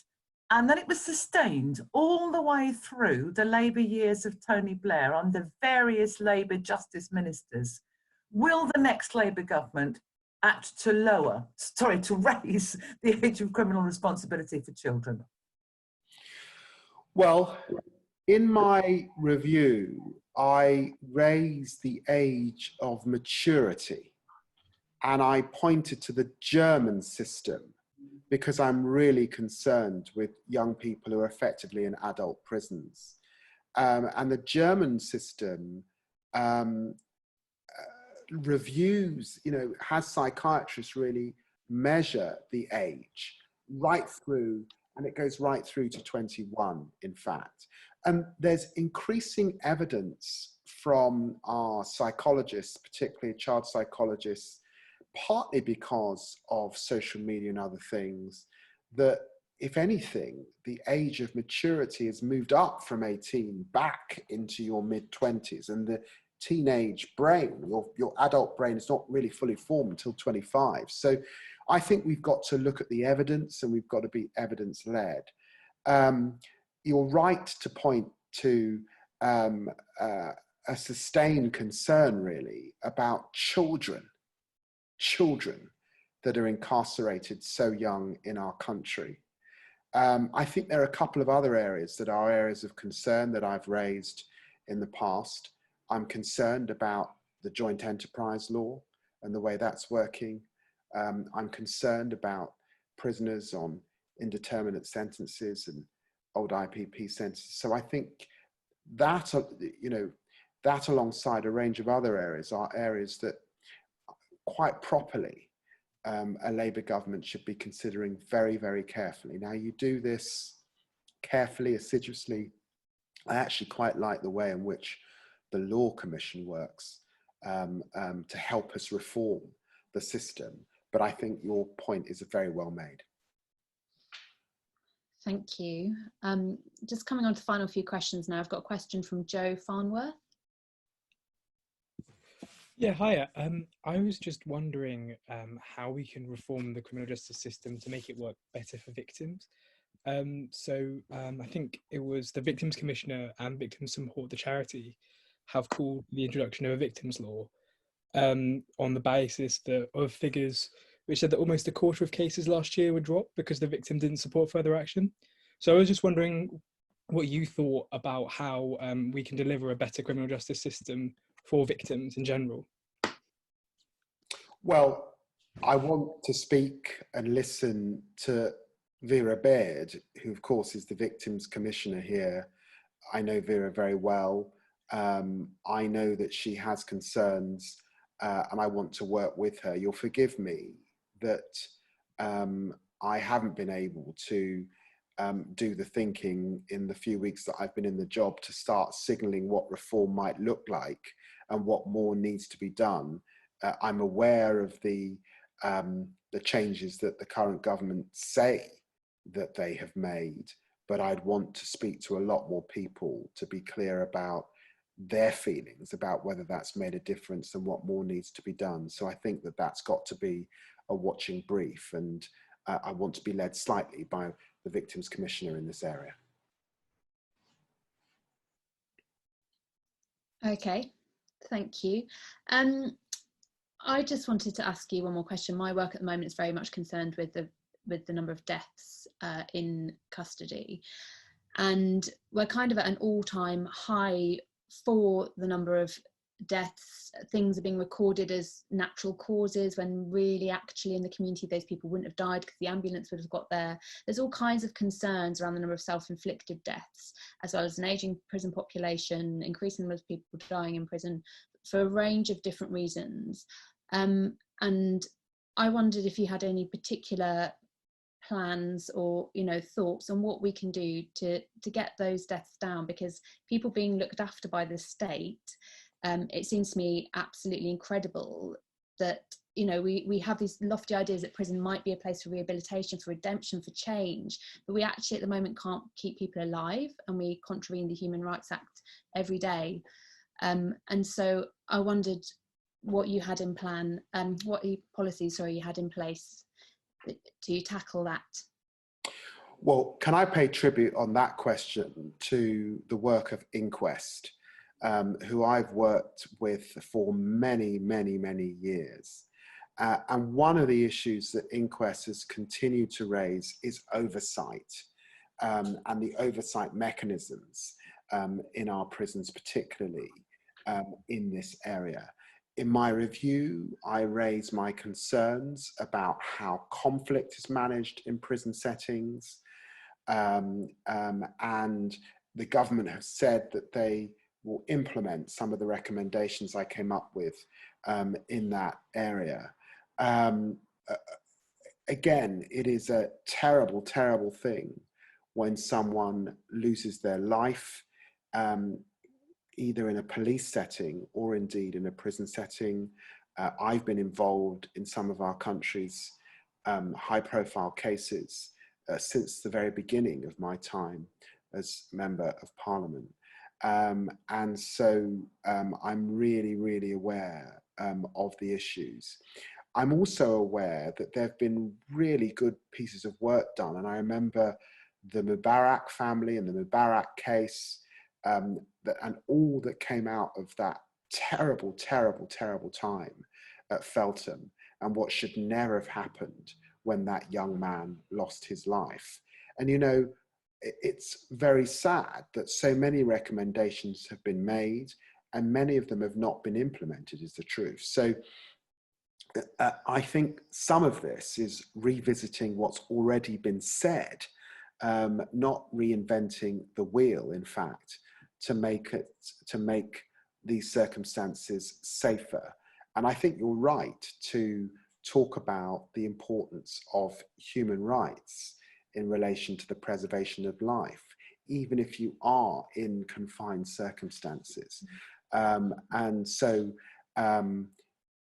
And then it was sustained all the way through the Labour years of Tony Blair under various Labour justice ministers. Will the next Labour government act to raise the age of criminal responsibility for children? Well, in my review, I raised the age of maturity, and I pointed to the German system because I'm really concerned with young people who are effectively in adult prisons. And the German system reviews, has psychiatrists really measure the age right through, and it goes right through to 21, in fact. And there's increasing evidence from our psychologists, particularly child psychologists, partly because of social media and other things, that if anything, the age of maturity has moved up from 18 back into your mid-20s, and the teenage brain, your adult brain, is not really fully formed until 25. So I think we've got to look at the evidence, and we've got to be evidence-led. You're right to point to a sustained concern, really, about children that are incarcerated so young in our country. I think there are a couple of other areas that are areas of concern that I've raised in the past. I'm concerned about the joint enterprise law and the way that's working. I'm concerned about prisoners on indeterminate sentences and old IPP sentences. So I think that, that alongside a range of other areas are areas that quite properly a Labour government should be considering very, very carefully. Now, you do this carefully, assiduously. I actually quite like the way in which the Law Commission works to help us reform the system. But I think your point is very well made. Thank you. Just coming on to the final few questions now. I've got a question from Joe Farnworth. Yeah, hiya. I was just wondering how we can reform the criminal justice system to make it work better for victims. I think it was the Victims Commissioner and Victims Support the Charity have called the introduction of a victims law on the basis of figures which said that almost a quarter of cases last year were dropped because the victim didn't support further action. So I was just wondering what you thought about how we can deliver a better criminal justice system for victims in general. Well, I want to speak and listen to Vera Baird, who of course is the Victims Commissioner here. I know Vera very well. I know that she has concerns and I want to work with her. You'll forgive me that I haven't been able to do the thinking in the few weeks that I've been in the job to start signalling what reform might look like and what more needs to be done. I'm aware of the changes that the current government say that they have made, but I'd want to speak to a lot more people to be clear about their feelings about whether that's made a difference and what more needs to be done. So I think that that's got to be a watching brief, and I want to be led slightly by the Victims Commissioner in this area. Okay, thank you. I just wanted to ask you one more question. My work at the moment is very much concerned with the number of deaths in custody, and we're kind of at an all-time high for the number of deaths. Things are being recorded as natural causes when really actually in the community those people wouldn't have died because the ambulance would have got there. There's all kinds of concerns around the number of self-inflicted deaths, as well as an ageing prison population, increasing numbers of people dying in prison for a range of different reasons. And I wondered if you had any particular plans or thoughts on what we can do to get those deaths down, because people being looked after by the state, it seems to me absolutely incredible that we have these lofty ideas that prison might be a place for rehabilitation, for redemption, for change, but we actually at the moment can't keep people alive, and we contravene the Human Rights Act every day. And so I wondered what you had in plan, what policies you had in place to tackle that. Well, can I pay tribute on that question to the work of Inquest, who I've worked with for many, many, many years. And one of the issues that Inquest has continued to raise is oversight, and the oversight mechanisms in our prisons, particularly in this area. In my review, I raise my concerns about how conflict is managed in prison settings, and the government have said that they will implement some of the recommendations I came up with in that area. Again, it is a terrible, terrible thing when someone loses their life, either in a police setting or indeed in a prison setting. I've been involved in some of our country's high-profile cases since the very beginning of my time as Member of Parliament. And so I'm really, really aware of the issues. I'm also aware that there have been really good pieces of work done. And I remember the Mubarak family and the Mubarak case, and all that came out of that terrible, terrible, terrible time at Feltham, and what should never have happened when that young man lost his life. And it's very sad that so many recommendations have been made and many of them have not been implemented, is the truth. So I think some of this is revisiting what's already been said, not reinventing the wheel, in fact, to make these circumstances safer. And I think you're right to talk about the importance of human rights in relation to the preservation of life, even if you are in confined circumstances. And so,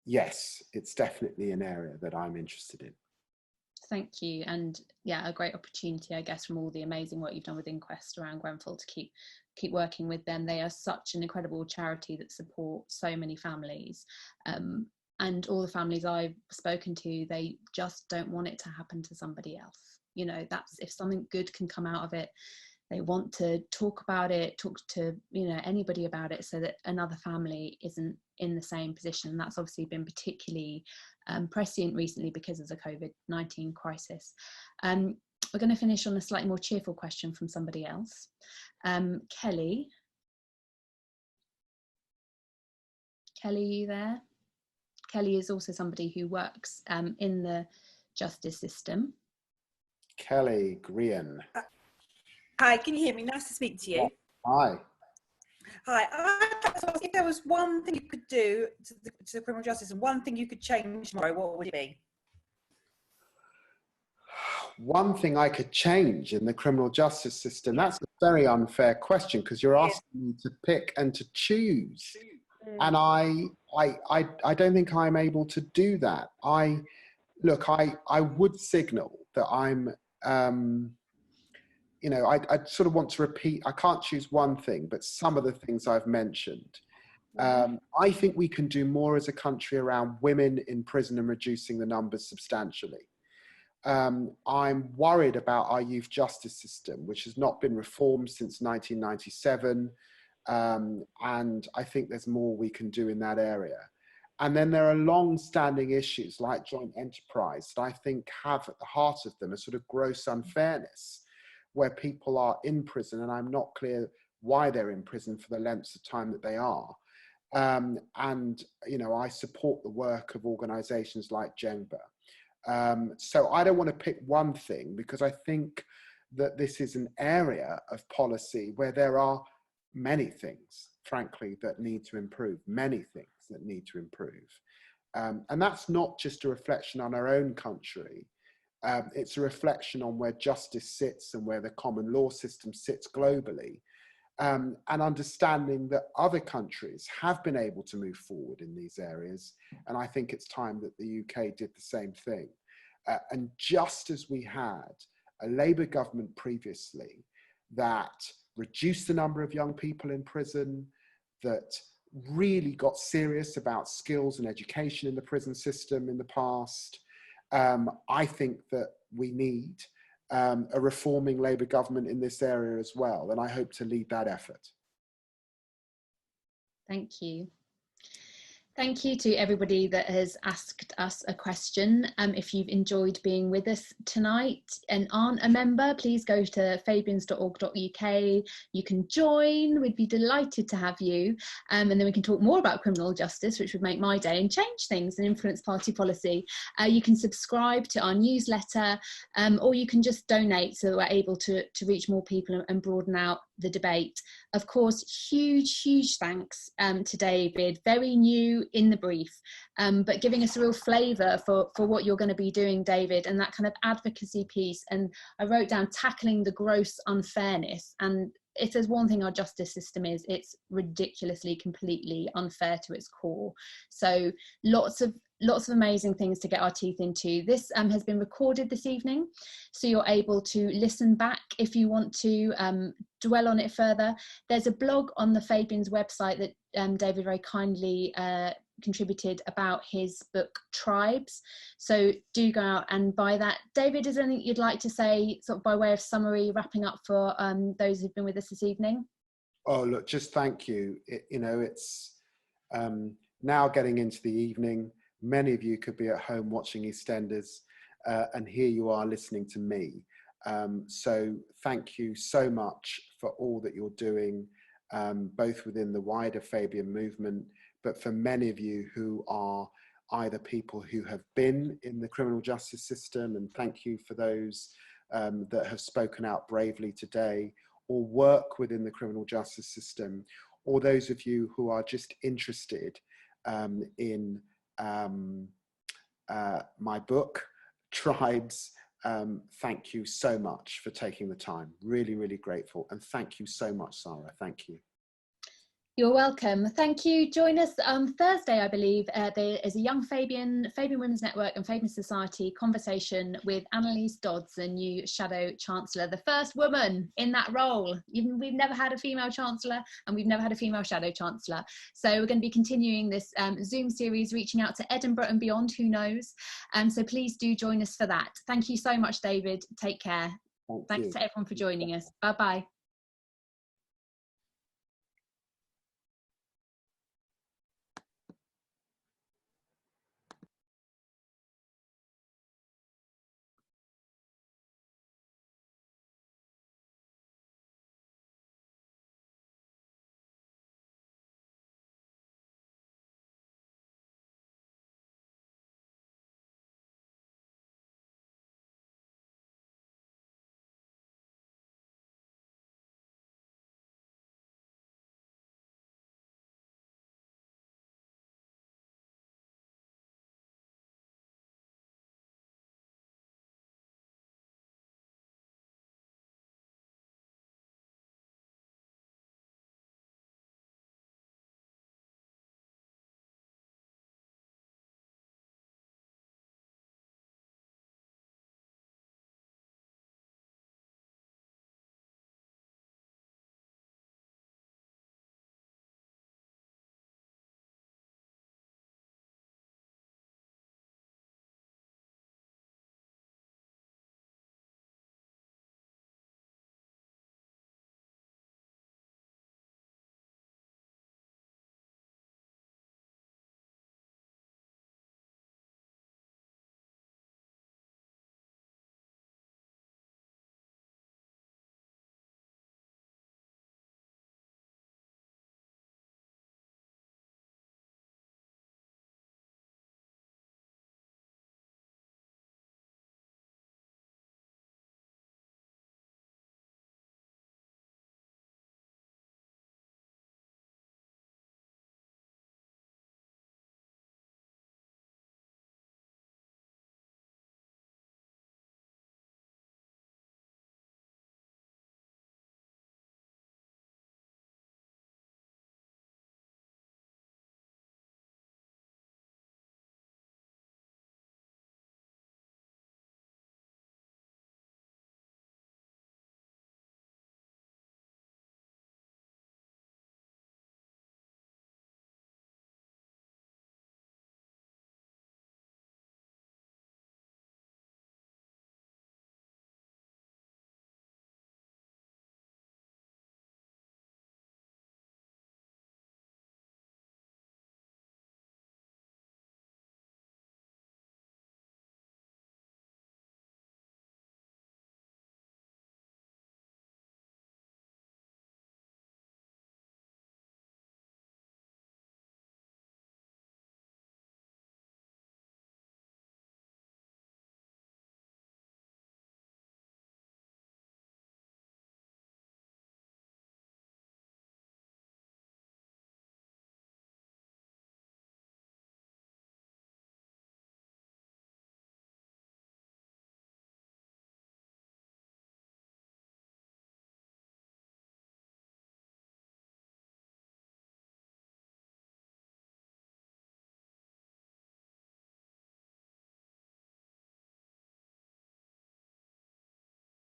yes, it's definitely an area that I'm interested in. Thank you. And yeah, a great opportunity, I guess, from all the amazing work you've done with Inquest around Grenfell to keep working with them. They are such an incredible charity that supports so many families. And all the families I've spoken to, they just don't want it to happen to somebody else. That's, if something good can come out of it, they want to talk about it, talk to, you know, anybody about it, so that another family isn't in the same position. And that's obviously been particularly prescient recently because of the COVID-19 crisis. We're going to finish on a slightly more cheerful question from somebody else. Kelly, are you there? Kelly is also somebody who works in the justice system. Kelly Green. Hi, can you hear me? Nice to speak to you. Hi. Hi, if there was one thing you could do to the criminal justice and one thing you could change tomorrow, what would it be? One thing I could change in the criminal justice system, that's a very unfair question, because you're asking me to pick and to choose. And I don't think I'm able to do that. I would signal that I'm, you know, I sort of want to repeat, I can't choose one thing, but some of the things I've mentioned. I think we can do more as a country around women in prison and reducing the numbers substantially. I'm worried about our youth justice system, which has not been reformed since 1997. And I think there's more we can do in that area. And then there are long-standing issues like joint enterprise that I think have at the heart of them a sort of gross unfairness, where people are in prison and I'm not clear why they're in prison for the lengths of time that they are. And, you know, I support the work of organisations like Jengba. So I don't want to pick one thing, because I think that this is an area of policy where there are many things, frankly, that need to improve, many things that need to improve. And that's not just a reflection on our own country. It's a reflection on where justice sits and where the common law system sits globally. And understanding that other countries have been able to move forward in these areas. And I think it's time that the UK did the same thing. And just as we had a Labour government previously that reduced the number of young people in prison, that really got serious about skills and education in the prison system in the past, I think that we need a reforming Labour government in this area as well, and I hope to lead that effort. Thank you. Thank you to everybody that has asked us a question. If you've enjoyed being with us tonight and aren't a member, please go to fabians.org.uk. You can join, we'd be delighted to have you. And then we can talk more about criminal justice, which would make my day, and change things and influence party policy. You can subscribe to our newsletter, or you can just donate so that we're able to reach more people and broaden out the debate. Of course, huge thanks to David, very new in the brief, but giving us a real flavour for what you're going to be doing, David, and that kind of advocacy piece. And I wrote down tackling the gross unfairness, and if there's one thing our justice system is, it's ridiculously, completely unfair to its core. So lots of amazing things to get our teeth into. This has been recorded this evening, so you're able to listen back if you want to dwell on it further. There's a blog on the Fabians website that David very kindly contributed about his book Tribes, so do go out and buy that. David, is there anything you'd like to say, sort of by way of summary, wrapping up for those who've been with us this evening? Oh, look, just thank you. You know, it's now getting into the evening. Many of you could be at home watching EastEnders, and here you are listening to me. So thank you so much for all that you're doing, both within the wider Fabian movement, but for many of you who are either people who have been in the criminal justice system, and thank you for those that have spoken out bravely today, or work within the criminal justice system, or those of you who are just interested in my book, Tribes. Thank you so much for taking the time. Really grateful. And thank you so much, Sarah. Thank you. You're welcome. Thank you. Join us on Thursday, I believe. There is a Young Fabian Women's Network and Fabian Society conversation with Annalise Dodds, the new Shadow Chancellor, the first woman in that role. We've never had a female Chancellor, and we've never had a female Shadow Chancellor. So we're going to be continuing this Zoom series, reaching out to Edinburgh and beyond, who knows. So please do join us for that. Thank you so much, David. Take care. Thanks to everyone for joining us. Bye-bye.